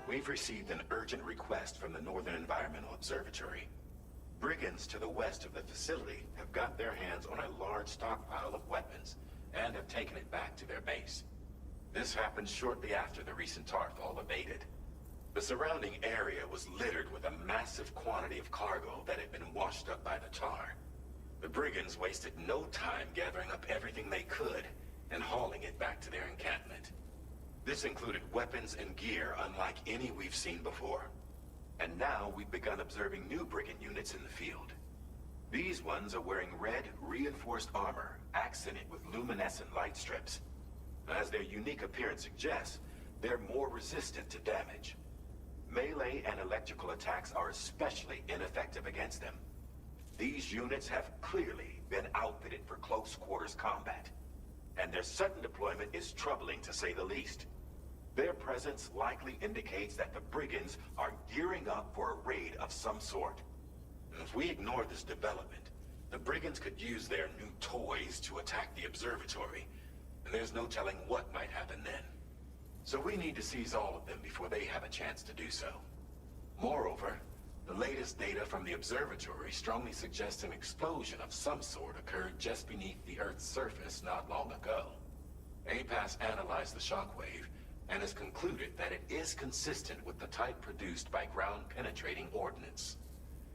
We've received an urgent request from the Northern Environmental Observatory. Brigands to the west of the facility have got their hands on a large stockpile of weapons and have taken it back to their base. This happened shortly after the recent Tarthal abated. The surrounding area was littered with a massive quantity of cargo that had been washed up by the tar. The brigands wasted no time gathering up everything they could and hauling it back to their encampment. This included weapons and gear unlike any we've seen before. And now we've begun observing new brigand units in the field. These ones are wearing red, reinforced armor, accented with luminescent light strips. As their unique appearance suggests, they're more resistant to damage. Melee and electrical attacks are especially ineffective against them. These units have clearly been outfitted for close quarters combat, and their sudden deployment is troubling to say the least. Their presence likely indicates that the brigands are gearing up for a raid of some sort. And if we ignore this development, the brigands could use their new toys to attack the observatory, and there's no telling what might happen then. So we need to seize all of them before they have a chance to do so. Moreover, the latest data from the observatory strongly suggests an explosion of some sort occurred just beneath the Earth's surface not long ago. APAS analyzed the shockwave and has concluded that it is consistent with the type produced by ground-penetrating ordnance.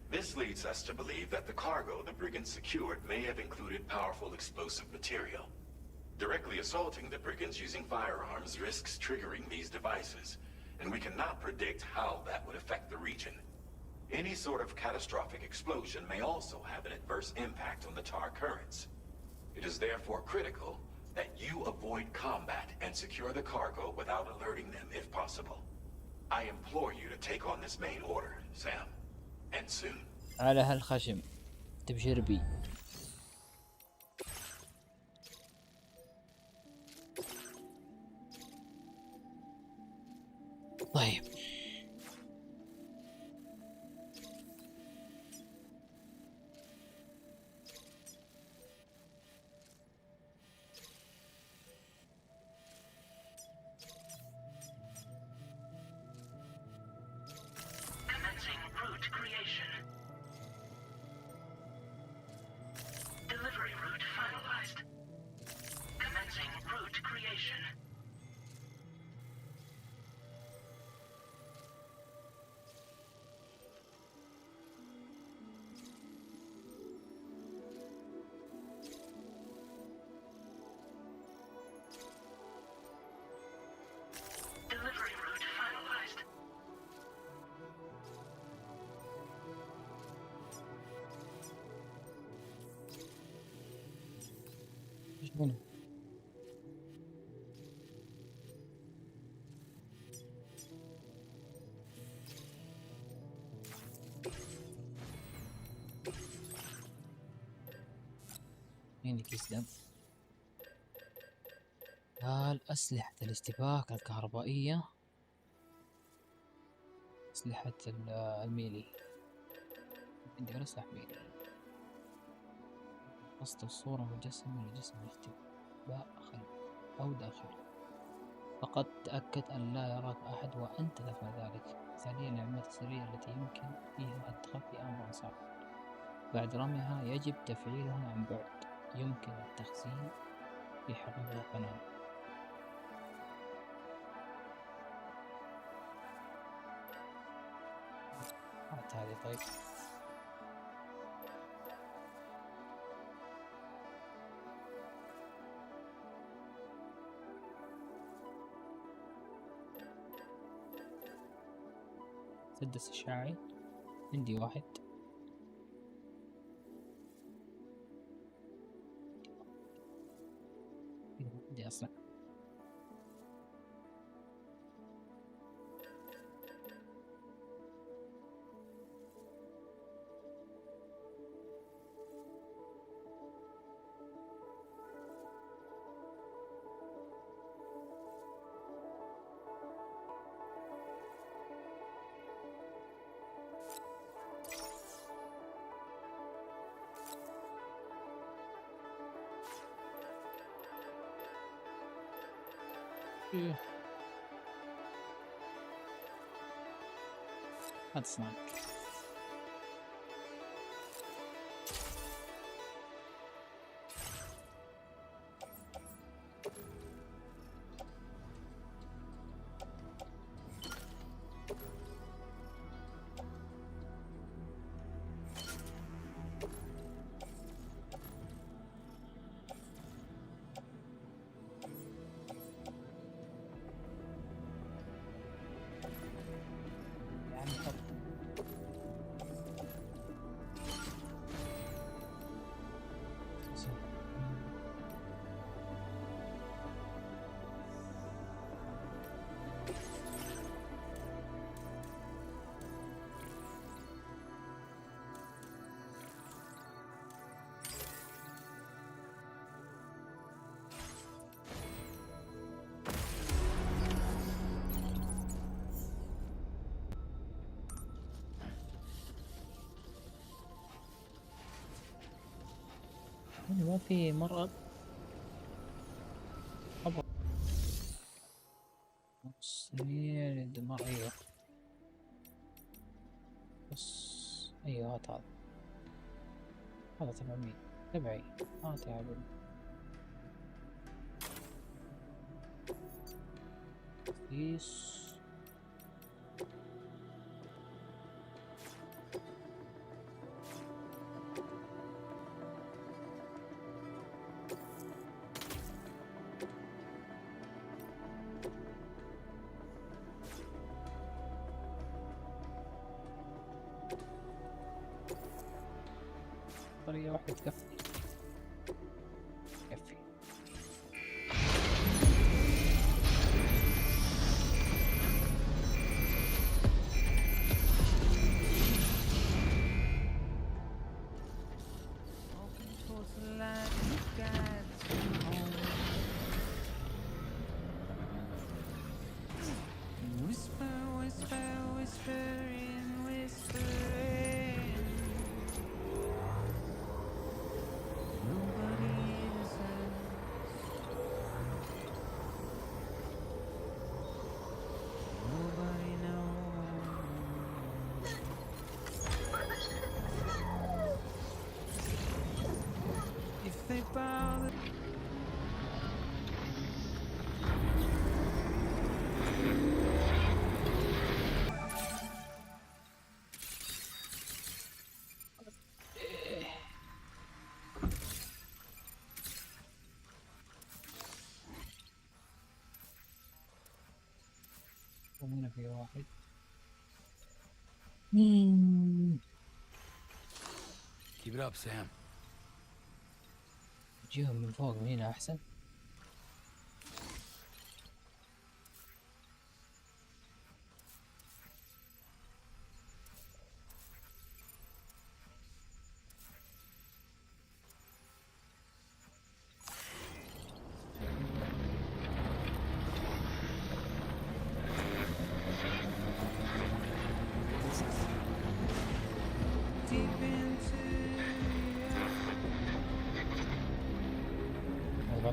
This leads us to believe that the cargo the brigands secured may have included powerful explosive material. Directly assaulting the brigands using firearms risks triggering these devices, and we cannot predict how that would affect the region. Any sort of catastrophic explosion may also have an adverse impact on the tar currents. It is therefore critical that you avoid combat and secure the cargo without alerting them if possible. I implore you to take on this main order, Sam. And soon. على هالخشم تبشر بي. طيب هنا هنا كيس دم. أسلحة الاشتباك الكهربائية، أسلحة الميلي. عندي ولا سلاح ميلي. قصد الصورة مجسمة لجسم الاشتباك أو داخل. فقد تأكد أن لا يراك أحد وأنت تفعل ذلك. ثانيا العمليات السرية التي يمكن فيها أن تخفي أمرا صعب. بعد رميها يجب تفعيلها عن بعد. يمكن التخزين في حقيبة القناة. هذه طيب. مسدس إشعاعي عندي واحد. عندي أصلا لا تصنع. ما في مرة أبغى سرير الدماغ. أيوه بس أيوه هات هذا تبع مين؟ تبعي. هات يا عبد فيس. طريقة واحدة تكفي. تكفي. وهنا في واحد. Keep it up, Sam. جيهم من فوق من هنا أحسن.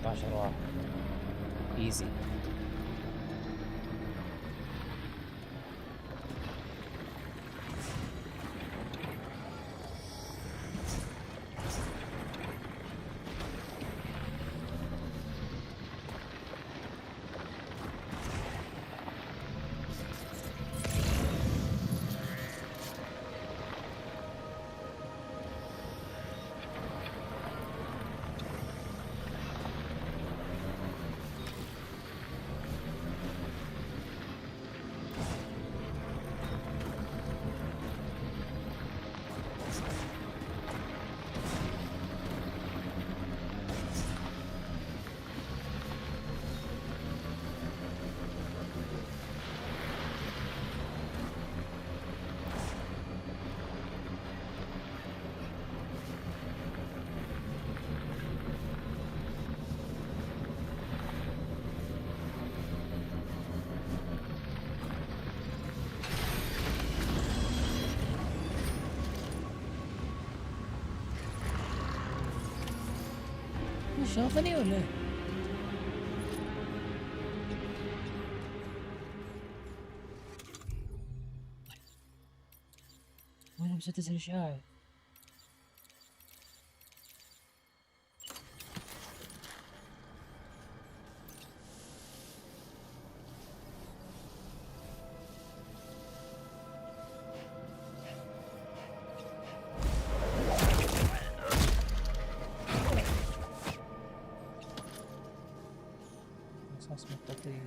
عشر واحد ايزي. شافني ولا وين مسدس الإشعاع؟ رصاص مطاطي.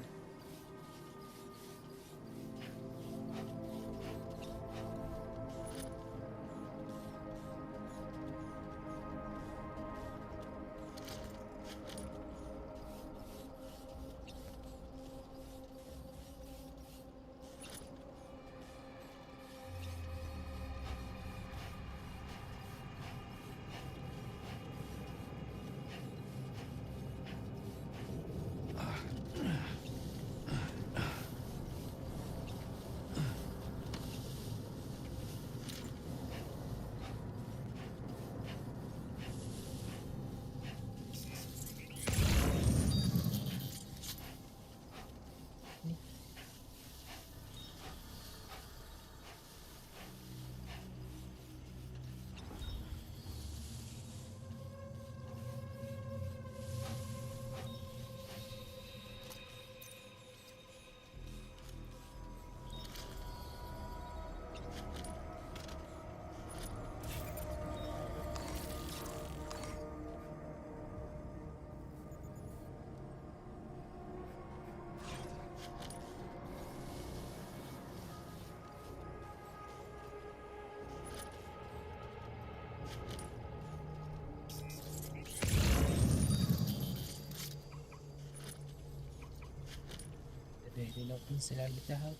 لو تنزل على اللي تحت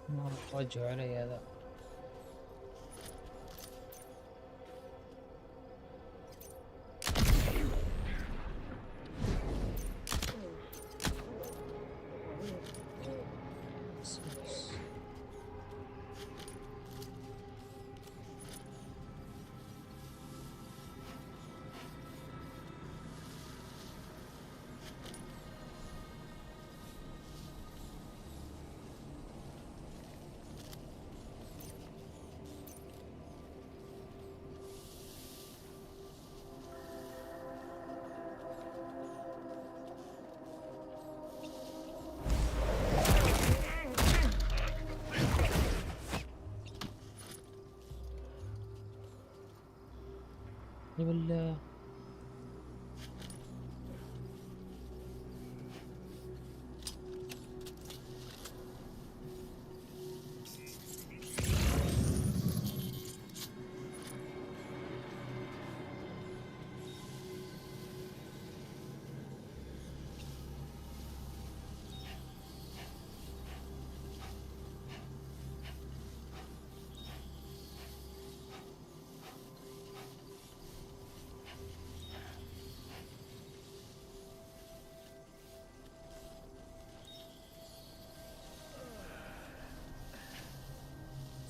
ما وجهوا علي هذا. ولا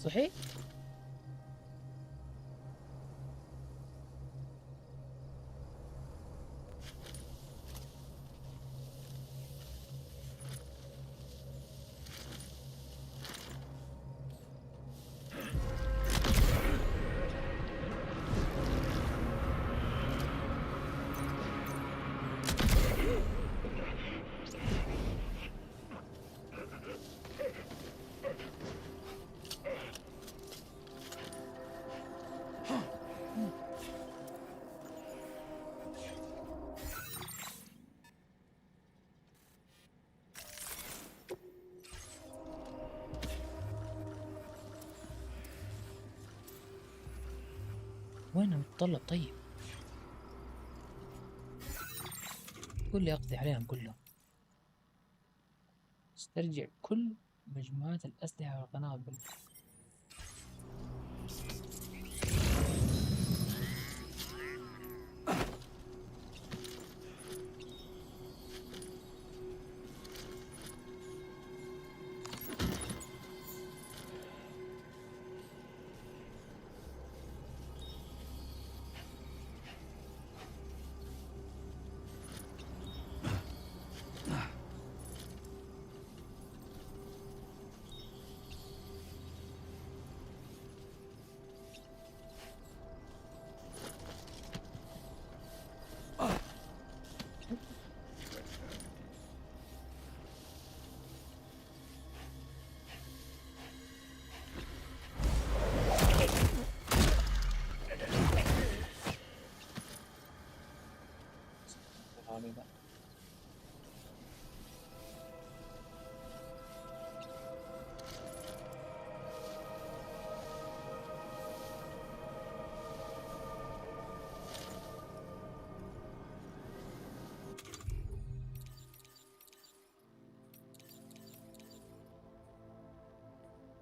صحيح؟ وين متطلع؟ طيب قول لي أقضي عليهم كلهم. استرجع كل مجموعات الأسلحة والقنابل.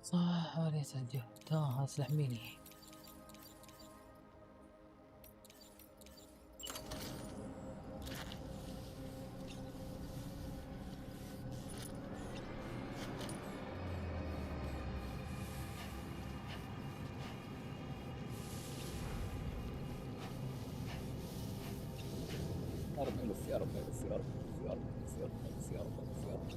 صح وليس الجهد. اسلحميني. يا رب بس يا رب بس يا رب بس يا رب بس يا رب بس يا رب بس يا رب.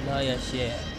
لا يا شيخ.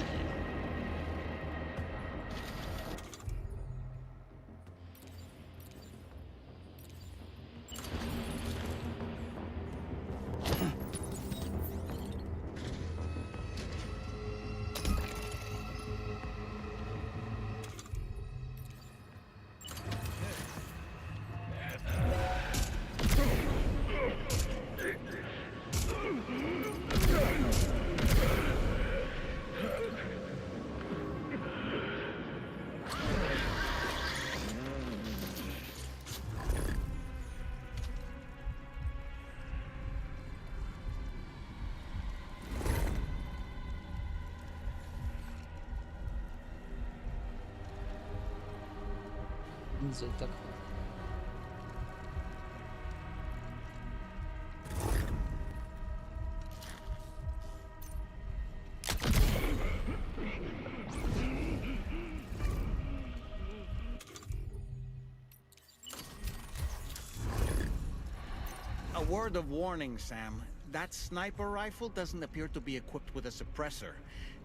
انزل تكفى. A word of warning, Sam. That sniper rifle doesn't appear to be equipped with a suppressor,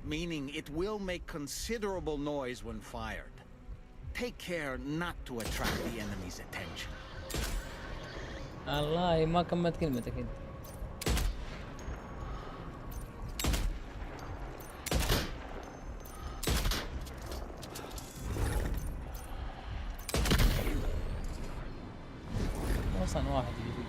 meaning it will make considerable noise when fired. Take care not to attract the enemy's attention. الله ما كملت كلمتك انت. اصلا واحد يجي.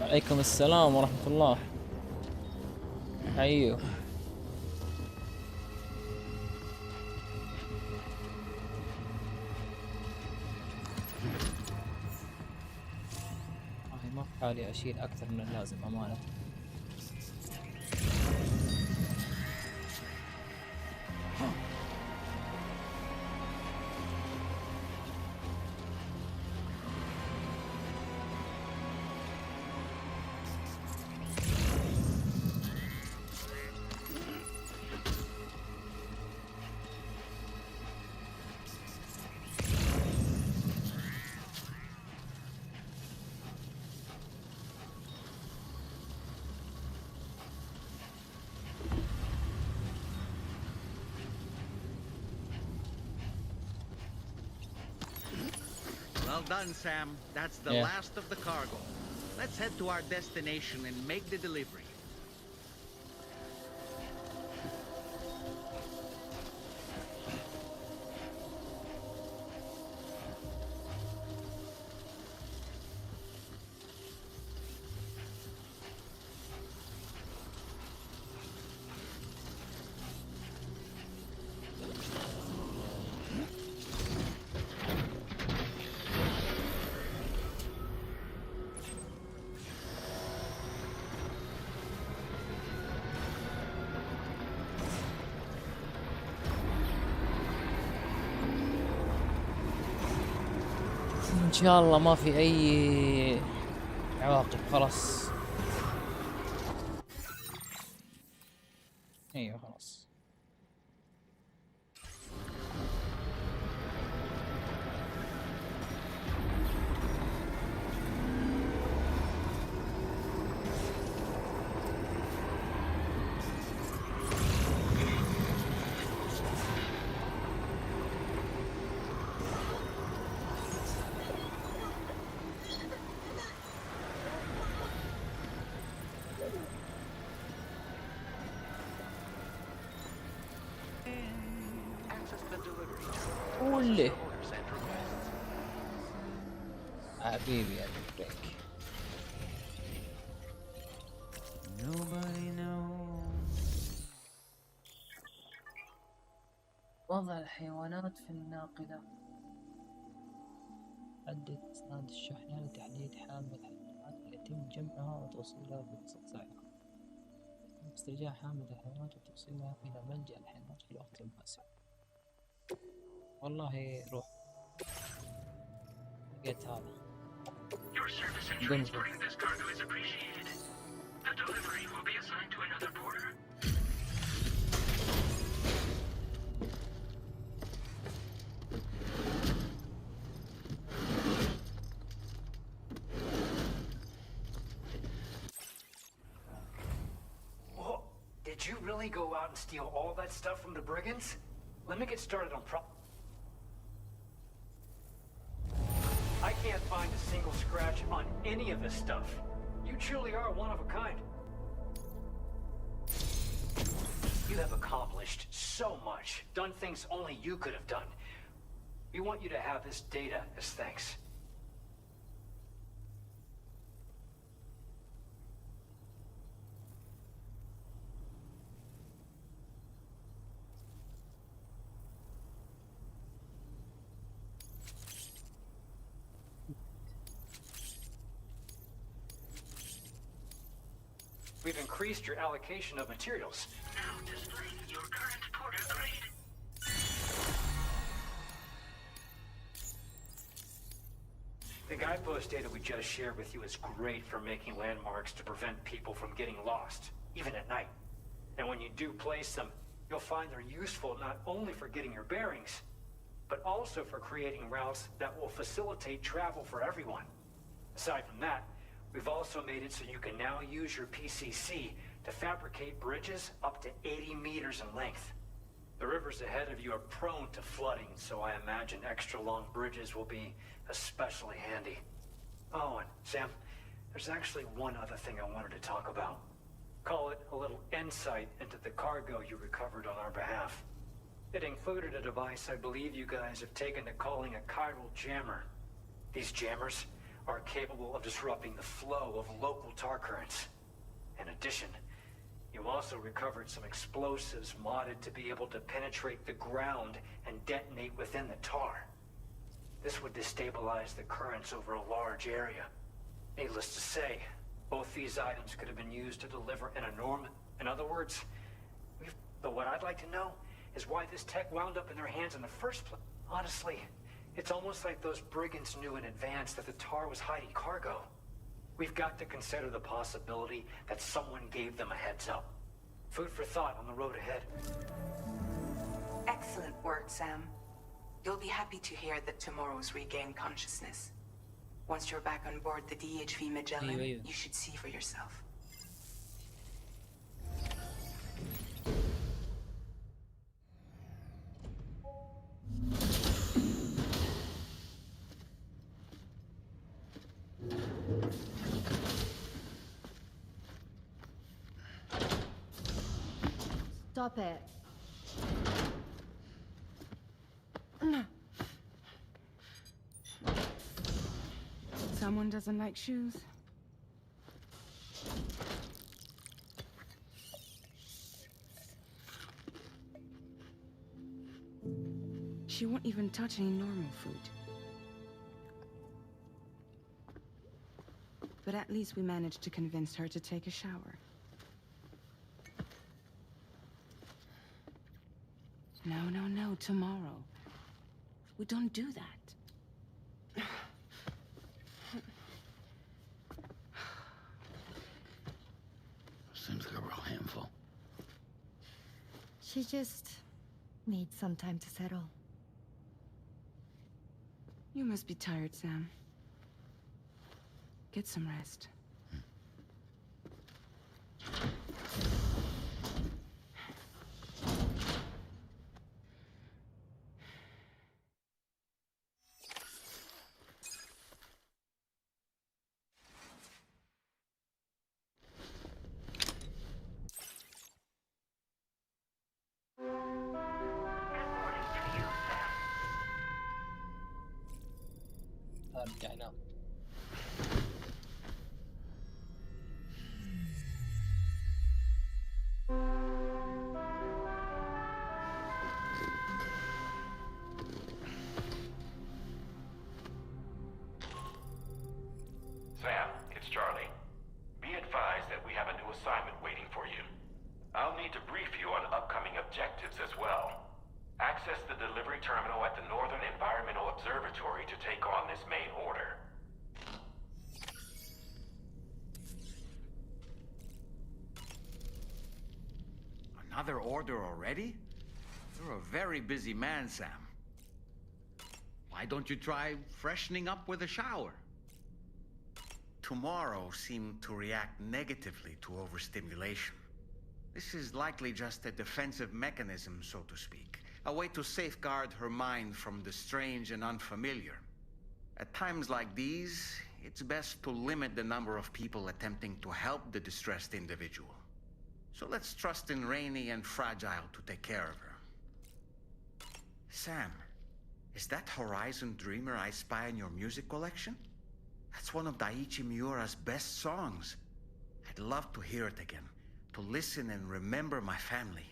عليكم السلام ورحمة الله. حيو. ما في حالي أشيل أكثر من اللازم أمانة. Well done, Sam. That's the last of the cargo. Let's head to our destination and make the delivery. ان شاء الله ما في اي عواقب. خلاص ايوه خلاص. قول حبيبي يا بريك. وضع الحيوانات في الناقلة. عدة إسناد الشحنة لتحديد حامل الحيوانات يتم جمعها وتوصيلها بوسط ساعة. يتم استرجاع حامل الحيوانات وتوصيلها إلى ملجأ الحيوانات في الوقت المناسب. والله روح لقيت هذا. Did you really go out and steal all that stuff from the brigands? Let me get started on I can't find a single scratch on any of this stuff. You truly are one of a kind. You have accomplished so much, done things only you could have done. We want you to have this data as thanks. We've increased your allocation of materials. Now display your current porter grade. The guidepost data we just shared with you is great for making landmarks to prevent people from getting lost, even at night. And when you do place them, you'll find they're useful not only for getting your bearings, but also for creating routes that will facilitate travel for everyone. Aside from that, we've also made it so you can now use your PCC to fabricate bridges up to 80 meters in length. The rivers ahead of you are prone to flooding, so I imagine extra long bridges will be especially handy. Oh, and Sam, there's actually one other thing I wanted to talk about. Call it a little insight into the cargo you recovered on our behalf. It included a device I believe you guys have taken to calling a chiral jammer. These jammers are capable of disrupting the flow of local tar currents. In addition, you also recovered some explosives modded to be able to penetrate the ground and detonate within the tar. This would destabilize the currents over a large area. Needless to say, both these items could have been used to deliver an enormous... In other words, but what I'd like to know is why this tech wound up in their hands in the first place. Honestly, it's almost like those brigands knew in advance that the tar was hiding cargo. We've got to consider the possibility that someone gave them a heads up. Food for thought on the road ahead. Excellent work, Sam. You'll be happy to hear that tomorrow's regained consciousness. Once you're back on board the DHV Magellan, you should see for yourself. Stop it. Someone doesn't like shoes? She won't even touch any normal food. But at least we managed to convince her to take a shower. No, no, no, tomorrow. We don't do that. Seems like a real handful. She just needs some time to settle. You must be tired, Sam. Get some rest. رجعنا. Sam, it's Charlie. Be advised that we have a new assignment waiting for you. I'll need to brief you on upcoming objectives as well. Access the delivery terminal at the Northern Environmental Observatory to take on this main order. Another order already? You're a very busy man, Sam. Why don't you try freshening up with a shower? Tomorrow seemed to react negatively to overstimulation. This is likely just a defensive mechanism, so to speak. A way to safeguard her mind from the strange and unfamiliar. At times like these, it's best to limit the number of people attempting to help the distressed individual. So let's trust in Rainy and Fragile to take care of her. Sam, is that Horizon Dreamer I spy in your music collection? That's one of Daiichi Miura's best songs. I'd love to hear it again, to listen and remember my family.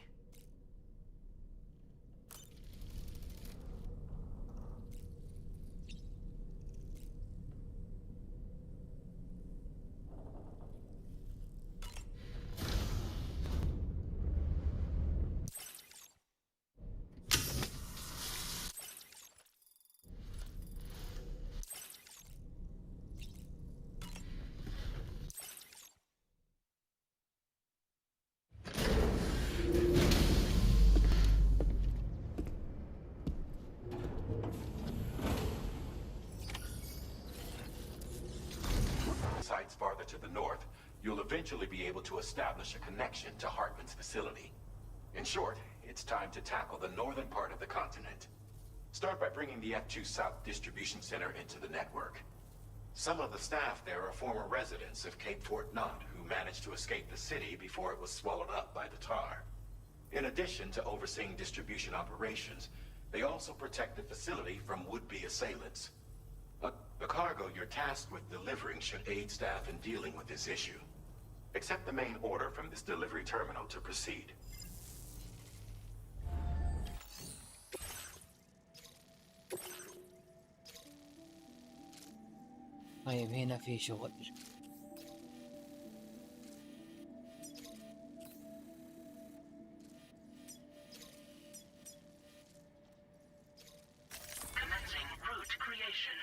Sites farther to the north, you'll eventually be able to establish a connection to Hartman's facility. In short, it's time to tackle the northern part of the continent. Start by bringing the F2 South Distribution Center into the network. Some of the staff there are former residents of Cape Fort Knot who managed to escape the city before it was swallowed up by the tar. In addition to overseeing distribution operations, they also protect the facility from would-be assailants. The cargo you're tasked with delivering should aid staff in dealing with this issue. Accept the main order from this delivery terminal to proceed. طيب هنا في شغل. Commencing route creation.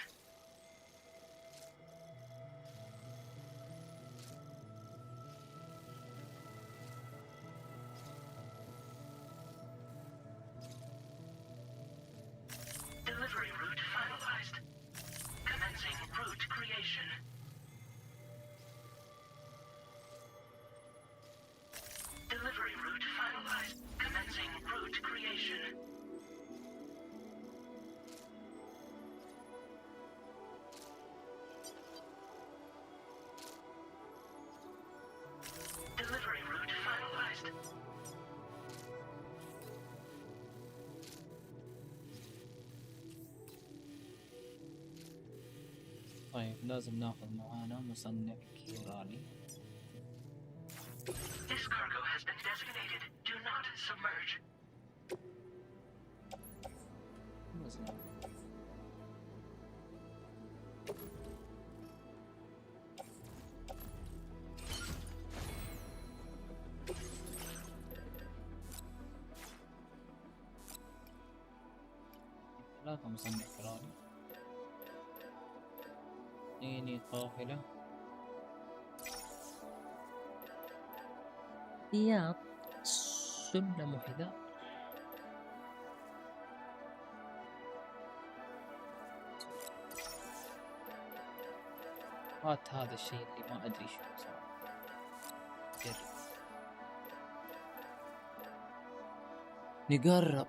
Delivery route finalized. Commencing route creation. Delivery route finalized. Commencing route creation. Delivery route finalized. طيب لازم ناخذ معانا مصنع كيرالي. This cargo has been designated do not submerge. ثلاثة مصنع كيرالي. اثنين قافلة. سياط سلم وحذاء. هات هذا الشيء اللي ما ادري شو صراحة. نقرب.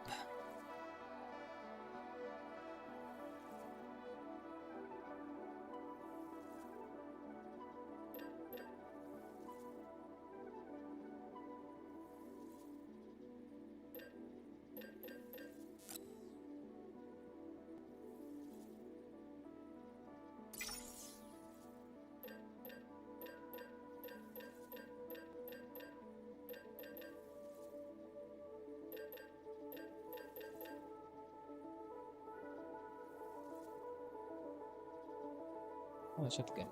هذا شتقن.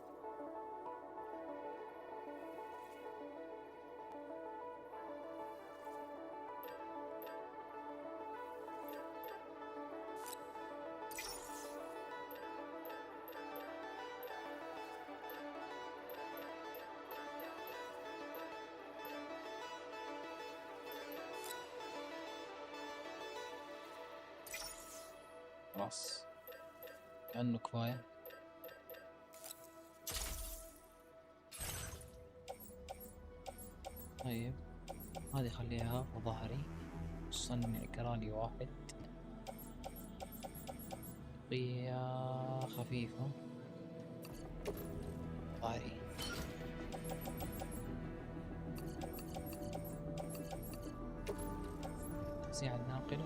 خلاص كأنه كفاية. طيب هذه خليها ظهري. صنع كرالي واحد. بقية خفيفة ظهري. توزيع الناقلة.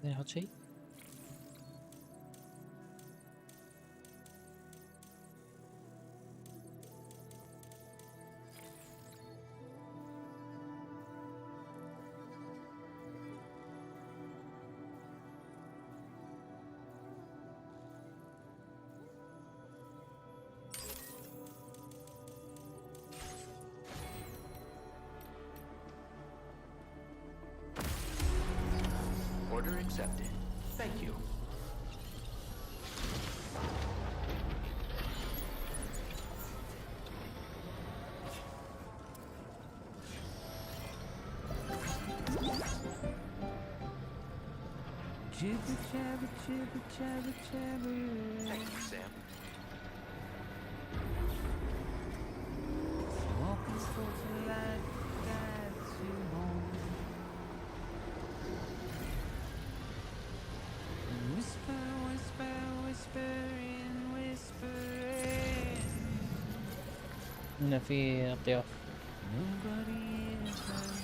أيوه نحط شيء. Order accepted. Thank you. Jibber jabber jibber jabber jabber. Thank you, Sam. Walking towards the light guides you home. Whisper, whisper, whispering, whispering. هنا في ضياف. Nobody is home.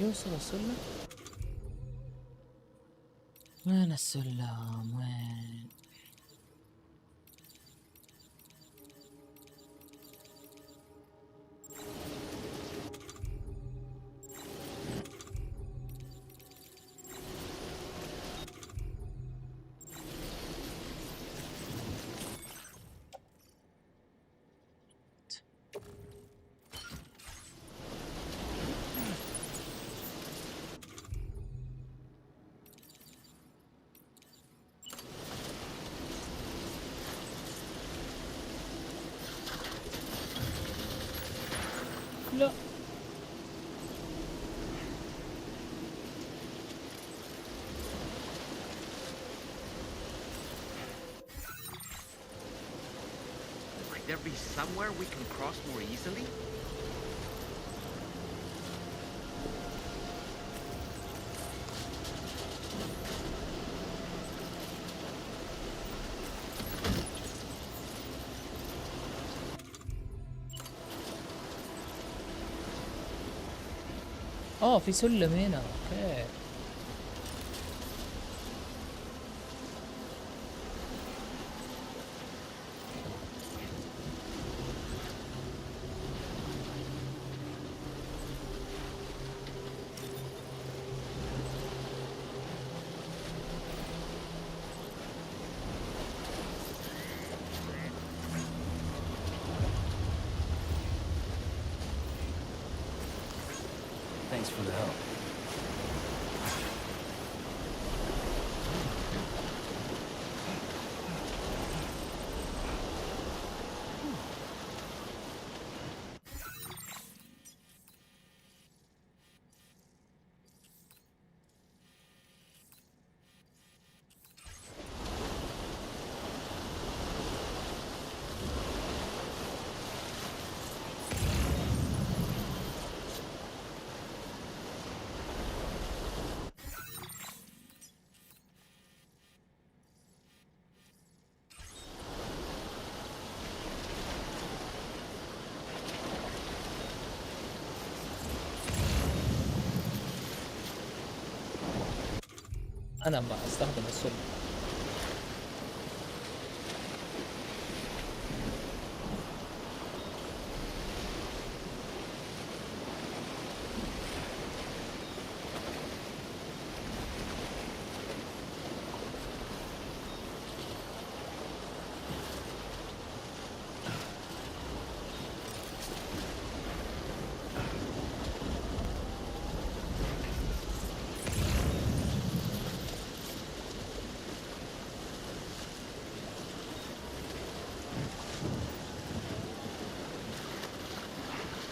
يوصل السلم؟ وين السلم وين؟ لا Might there be somewhere we can cross more easily? في سلم هنا. اوكي Thanks for the help. انا بستخدم السلم.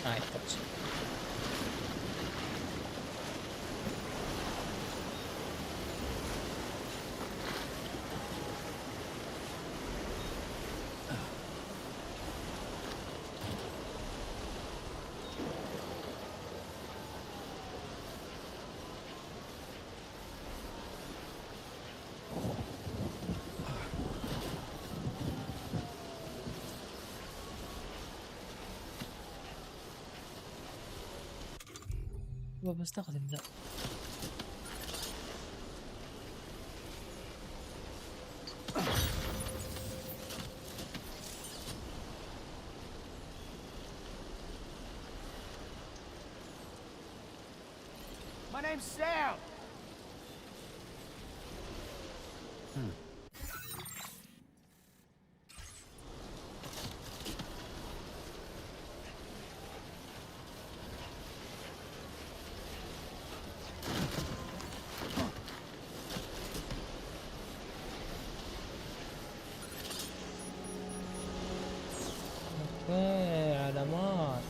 التويتش. بستخدم ذا. My name's Sam. علامات.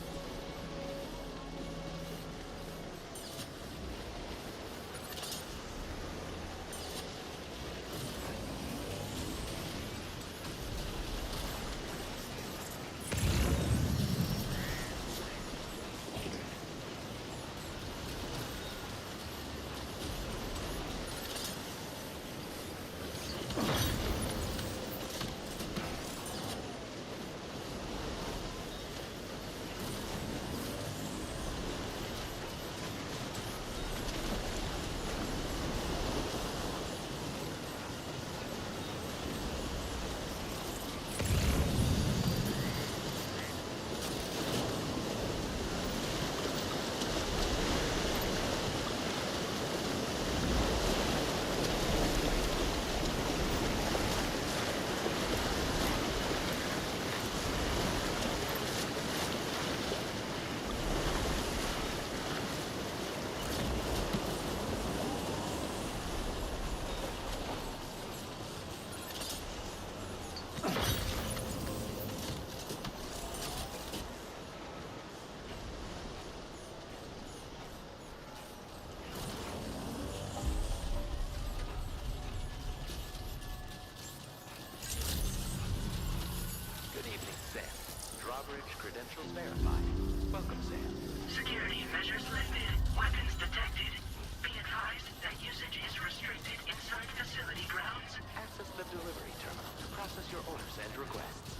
credentials verified. Welcome, Sam. Security measures lifted. Weapons detected. Be advised that usage is restricted inside facility grounds. Access the delivery terminal to process your orders and requests.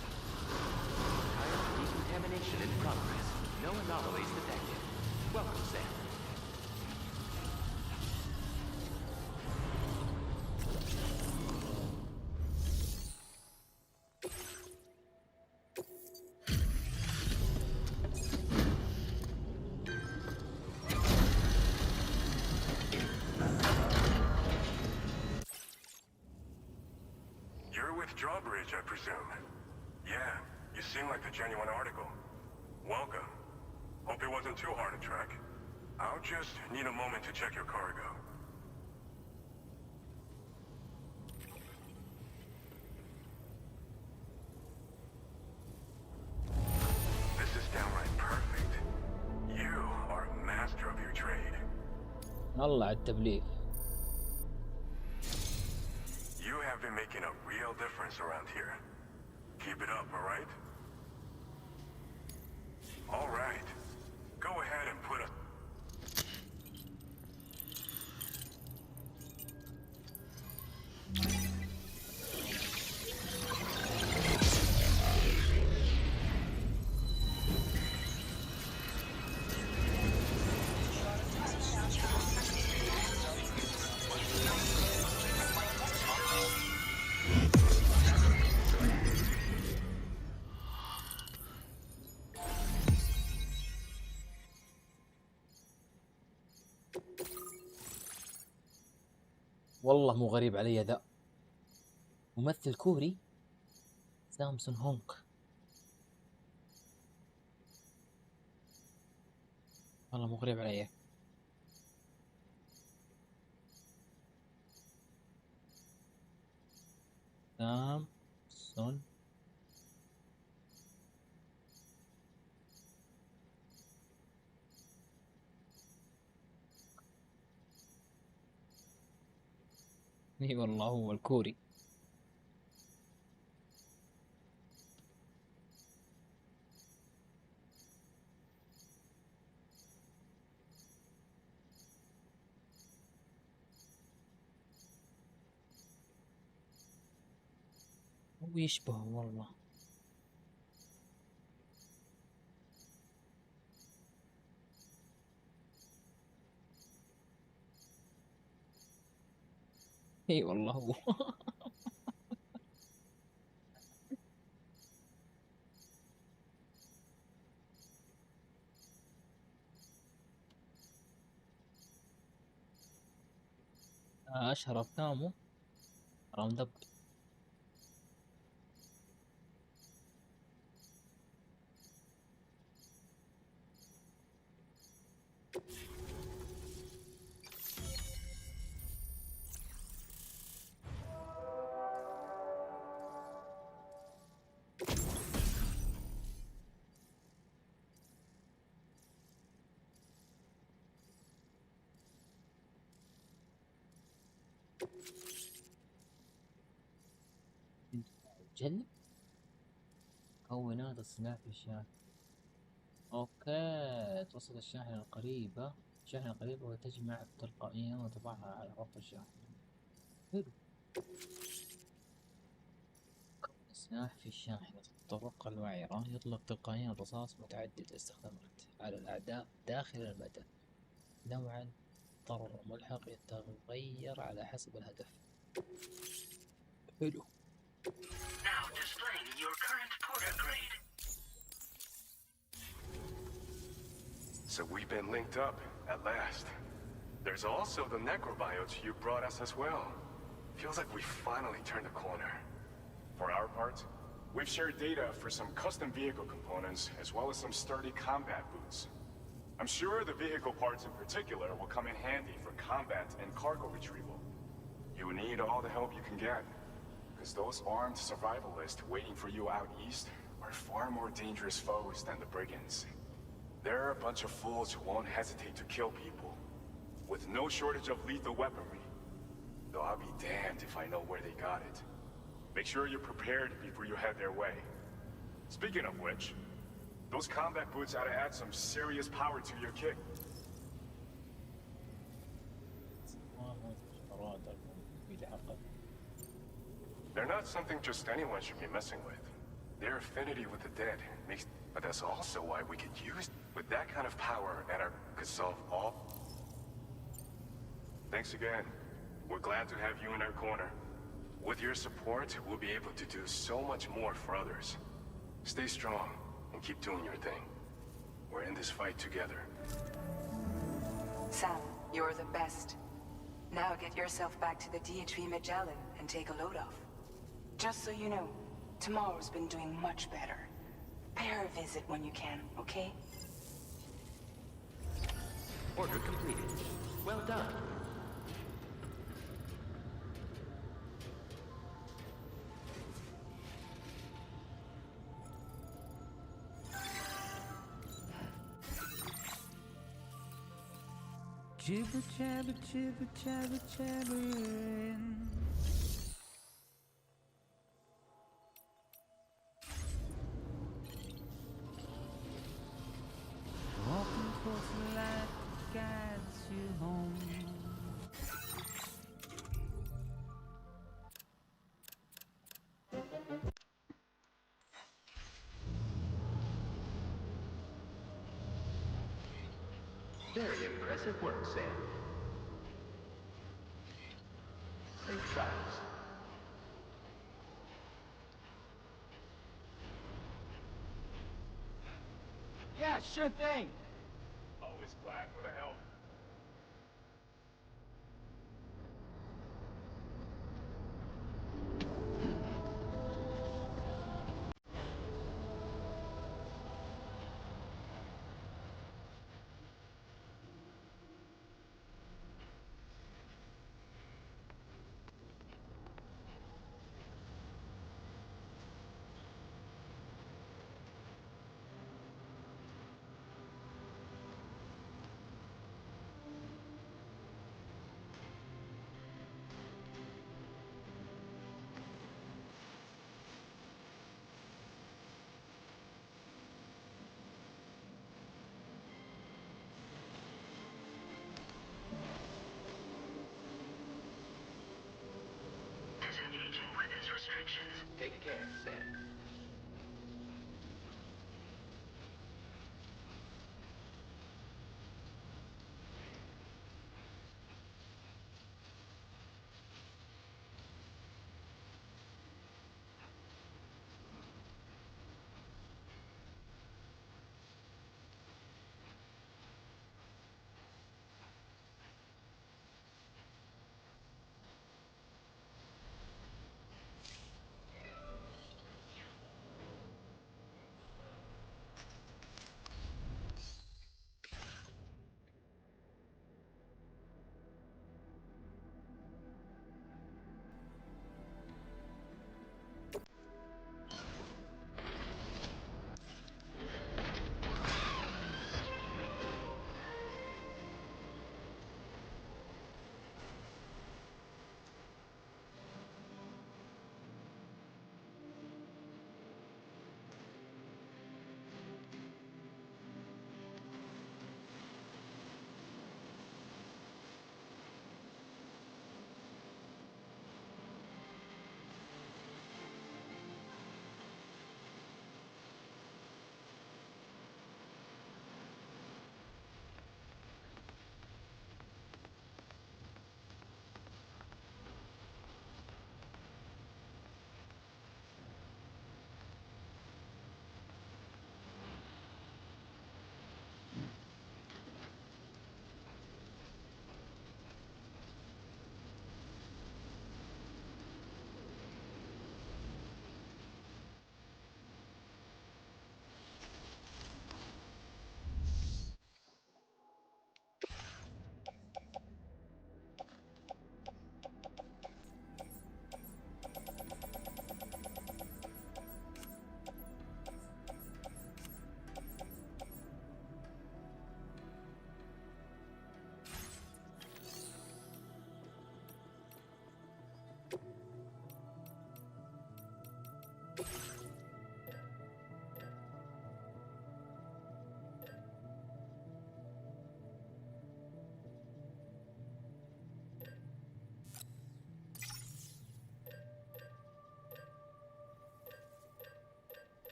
Tire decontamination in progress. No anomalies detected. Welcome, Sam. Drawbridge, I presume. Yeah, you seem like the genuine article. Welcome. Hope it wasn't too hard to track. I'll just need a moment to check your cargo. This is downright perfect. You are a master of your trade. الله على التبليغ. You have been making a real difference around here. Keep it up, all right? All right. Go ahead and put a... والله مو غريب علي ذا. ممثل كوري سامسون هونك. والله مو غريب علي. سامسون اي والله هو الكوري. هو يشبه والله. اي والله هو. اشهر افلامه راوند اب. جلب مكونات السلاح في الشاحن. اوكي، توصل الشاحنة القريبة وتجمع تلقائيا وتضعها على ربط الشاحن. حلو. السلاح في الشاحنة الطرق الوعرة يطلق تلقائيا رصاص متعدد استخدامات على الأعداء داخل المدى. نوعا ضرر ملحق يتغير على حسب الهدف. حلو. Now displaying your current porter grade. So we've been linked up, at last. There's also the necrobiotes you brought us as well. Feels like we finally turned a corner. For our part, we've shared data for some custom vehicle components as well as some sturdy combat boots. I'm sure the vehicle parts in particular will come in handy for combat and cargo retrieval. You need all the help you can get, because those armed survivalists waiting for you out east are far more dangerous foes than the brigands. They're a bunch of fools who won't hesitate to kill people, with no shortage of lethal weaponry. Though I'll be damned if I know where they got it. Make sure you're prepared before you head their way. Speaking of which, Those combat boots ought to add some serious power to your kick. They're not something just anyone should be messing with. Their affinity with the dead makes... But that's also why we could use... With that kind of power at our... could solve all... Thanks again. We're glad to have you in our corner. With your support, we'll be able to do so much more for others. Stay strong and keep doing your thing. We're in this fight together. Sam, you're the best. Now get yourself back to the DHV Magellan and take a load off. Just so you know, tomorrow's been doing much better. Pay her a visit when you can, okay? Order completed. Well done. Jibber jabber jibber jabber jabbering. Walking towards the light guides you home. Very impressive work, Sam. Safe travels. Yeah, sure thing. Always glad for the help. Disengaging weapons restrictions. Take care, Sam.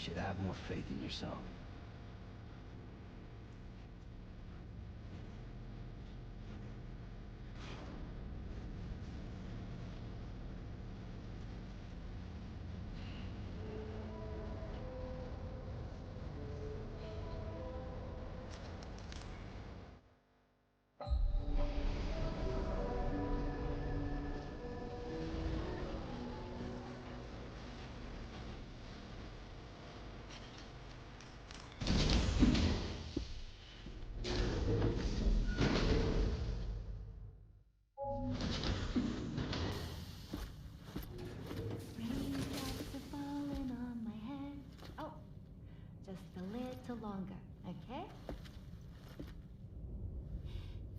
should have more faith in yourself. Longer, okay?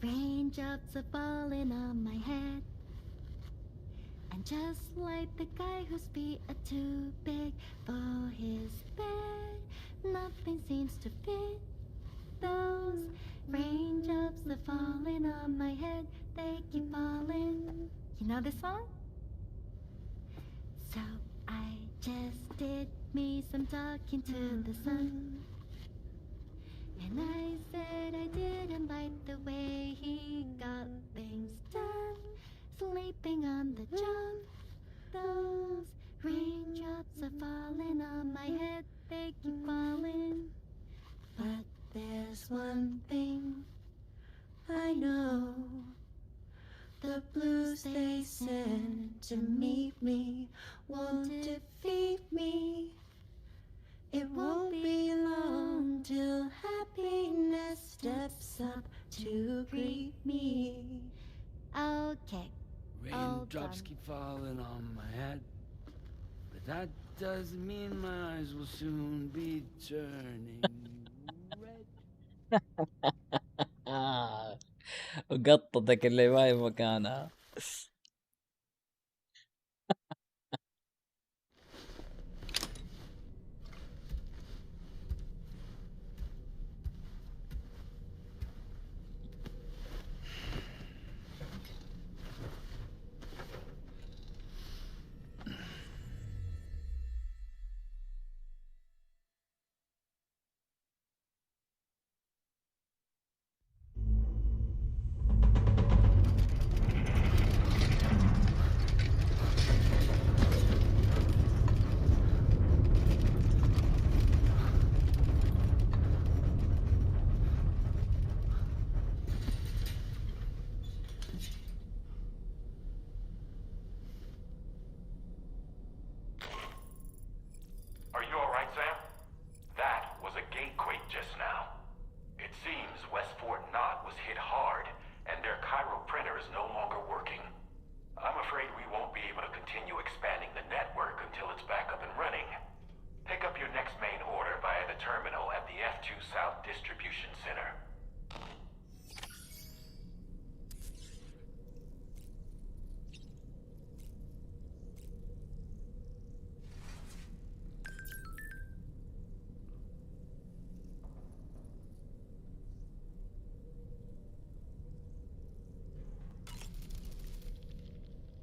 Raindrops are falling on my head, and just like the guy whose feet are too big for his bed, nothing seems to fit. Those raindrops are falling on my head, they keep falling. You know this song? So I just did me some talking to the sun. And I said I didn't like the way he got things done, sleeping on the job. Those raindrops are falling on my head, they keep falling. But there's one thing I know, the blues they sent to meet me won't defeat me. It won't be long till happiness steps up to greet me. Okay. Raindrops keep falling on my head, but that doesn't mean my eyes will soon be turning red. وقطتك اللي ما هي مكانها.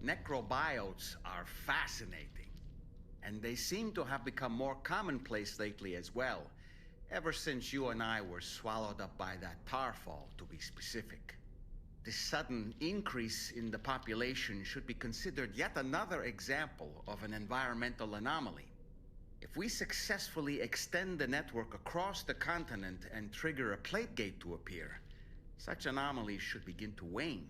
Necrobiotes are fascinating, and they seem to have become more commonplace lately as well, ever since you and I were swallowed up by that tarfall, to be specific. This sudden increase in the population should be considered yet another example of an environmental anomaly. If we successfully extend the network across the continent and trigger a plate gate to appear, such anomalies should begin to wane.